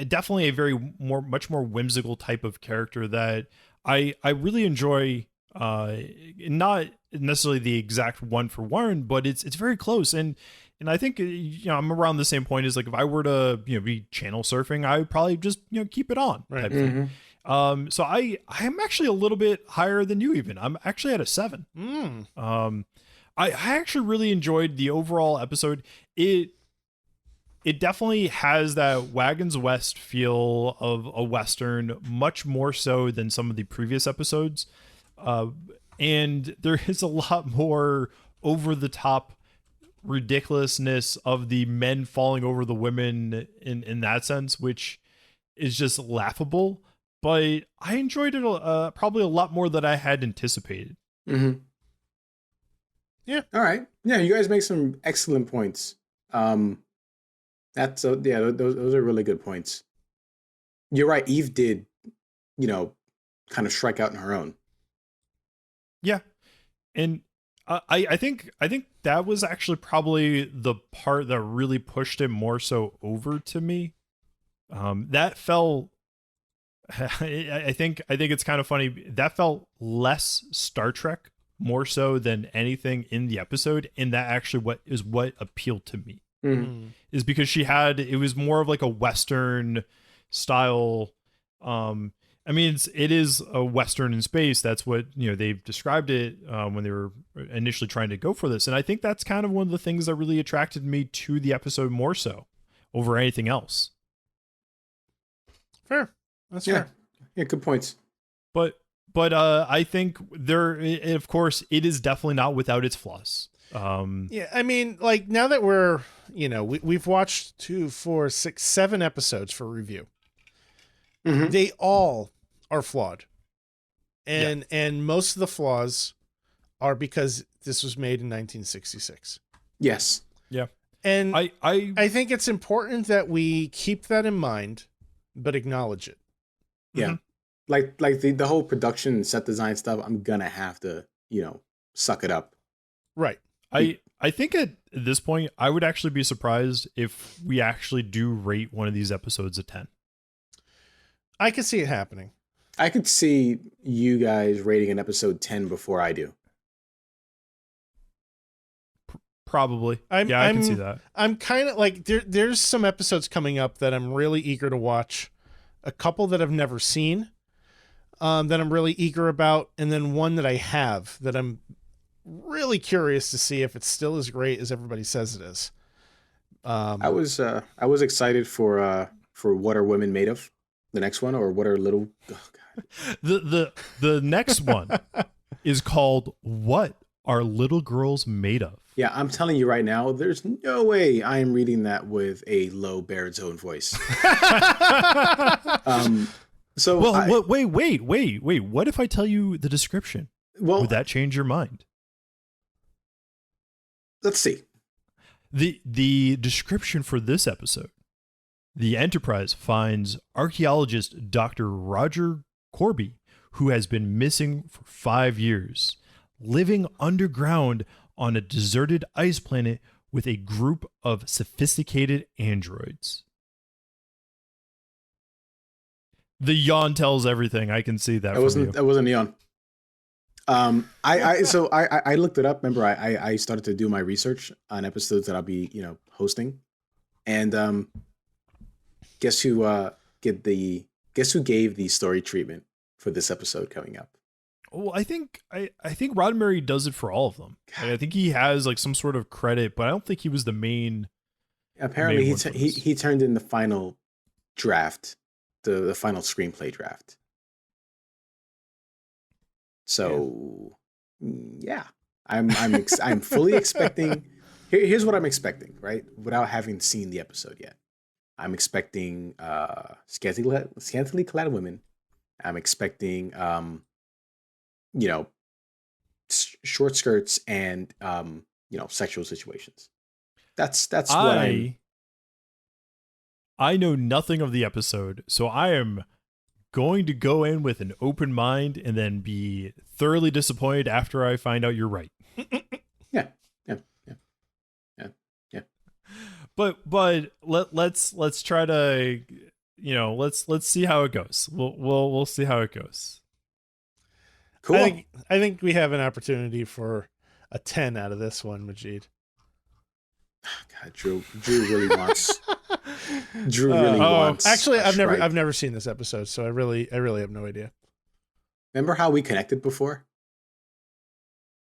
definitely a much more whimsical type of character that I really enjoy. Not necessarily the exact 1-for-1, but it's very close, and I think I'm around the same point as like if I were to be channel surfing, I would probably just keep it on type thing. So I'm actually a little bit higher than you even. I'm actually at a 7. I actually really enjoyed the overall episode. It definitely has that Wagons West feel of a Western, much more so than some of the previous episodes. And there is a lot more over the top ridiculousness of the men falling over the women in that sense, which is just laughable. But I enjoyed it probably a lot more than I had anticipated. Mm-hmm. Yeah. All right. Yeah, you guys make some excellent points. Those are really good points. You're right. Eve did, kind of strike out on her own. Yeah. And I think that was actually probably the part that really pushed it more so over to me. That felt, I think it's kind of funny. That felt less Star Trek more so than anything in the episode, and that actually what appealed to me. Is because it was more of like a Western style. I mean, it is a Western in space. That's what, they've described it when they were initially trying to go for this. And I think that's kind of one of the things that really attracted me to the episode more so over anything else. Fair. That's fair. Yeah, good points. But I think of course, it is definitely not without its flaws. Yeah, I mean, like, now that we're, we've watched 2, 4, 6, 7 episodes for review. They all are flawed. And most of the flaws are because this was made in 1966. Yes. Yeah. And I think it's important that we keep that in mind, but acknowledge it. Yeah. Like the whole production and set design stuff, I'm gonna have to, suck it up. Right. I think at this point, I would actually be surprised if we actually do rate one of these episodes a 10. I could see it happening. I could see you guys rating an episode 10 before I do. Probably. I can see that. I'm kind of like, there's some episodes coming up that I'm really eager to watch. A couple that I've never seen that I'm really eager about. And then one that I have that I'm really curious to see if it's still as great as everybody says it is. I was excited for What Are Women Made Of? The next one, or What Are Little... Oh, God. The next one is called What Are Little Girls Made Of? Yeah, I'm telling you right now, there's no way I am reading that with a low baritone voice. Wait. What if I tell you the description? Well, would that change your mind? Let's see. The description for this episode. The Enterprise finds archaeologist Dr. Roger Corby, who has been missing for 5 years, living underground on a deserted ice planet with a group of sophisticated androids. The yawn tells everything. I can see that. That wasn't a yawn. I looked it up. Remember, I started to do my research on episodes that I'll be, hosting, and guess who gave the story treatment for this episode coming up? Well, I think Roddenberry does it for all of them. I think he has like some sort of credit, but I don't think he was the main. Apparently, he turned in the final draft, the final screenplay draft. So, yeah, I'm fully expecting. Here's what I'm expecting, right? Without having seen the episode yet, I'm expecting scantily clad women. I'm expecting short skirts and sexual situations. That's what I know nothing of the episode, so I am going to go in with an open mind and then be thoroughly disappointed after I find out you're right. Yeah. But let's try to let's see how it goes. We'll see how it goes. Cool. I think we have an opportunity for a 10 out of this one, Majid. God, Drew really wants. Drew really wants. Actually, I've never seen this episode, so I really have no idea. Remember how we connected before?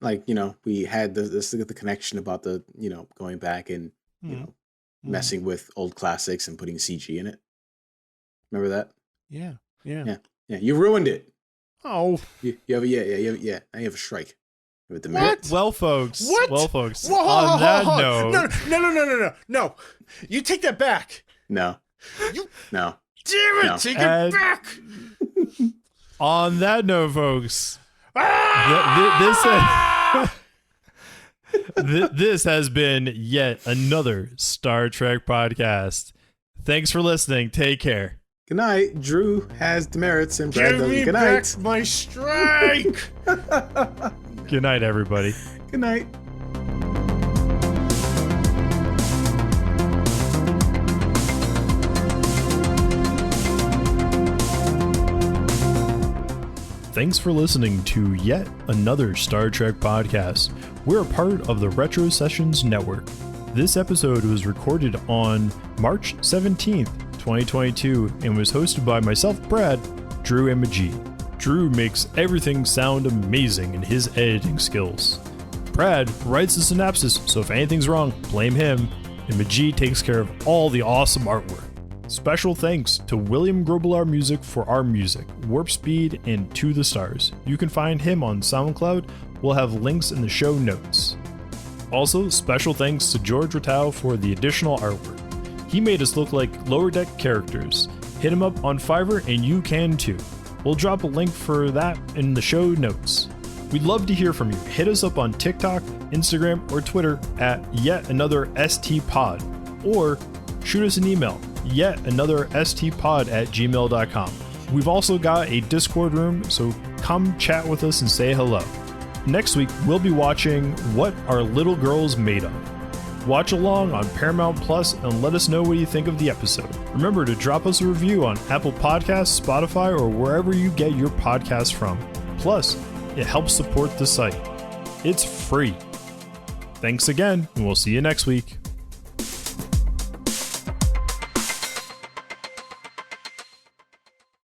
Like, we had the connection about the going back and messing with old classics and putting CG in it. Remember that? Yeah. You ruined it. Oh, you have a Now you have a strike. With the what? Well, folks. What? Well, folks. Whoa, on that note, no. You take that back. No. Damn it! Take it back. On that note, folks. This has been yet another Star Trek podcast. Thanks for listening. Take care. Good night. Drew has demerits and Brad doesn't. Give me back my strike. Good night, everybody. Good night. Thanks for listening to yet another Star Trek podcast. We're a part of the Retro Sessions Network. This episode was recorded on March 17th, 2022, and was hosted by myself, Brad, Drew, and Majid. Drew makes everything sound amazing in his editing skills. Brad writes the synopsis, so if anything's wrong, blame him, and Majid takes care of all the awesome artwork. Special thanks to William Grobelar Music for our music, Warp Speed, and To the Stars. You can find him on SoundCloud. We'll have links in the show notes. Also, special thanks to George Rattau for the additional artwork. He made us look like Lower Deck characters. Hit him up on Fiverr and you can too. We'll drop a link for that in the show notes. We'd love to hear from you. Hit us up on TikTok, Instagram, or Twitter at yetanotherstpod, or shoot us an email, yetanotherstpod@gmail.com. We've also got a Discord room, so come chat with us and say hello. Next week, we'll be watching What Are Little Girls Made Of? Watch along on Paramount Plus and let us know what you think of the episode. Remember to drop us a review on Apple Podcasts, Spotify, or wherever you get your podcasts from. Plus, it helps support the site. It's free. Thanks again, and we'll see you next week.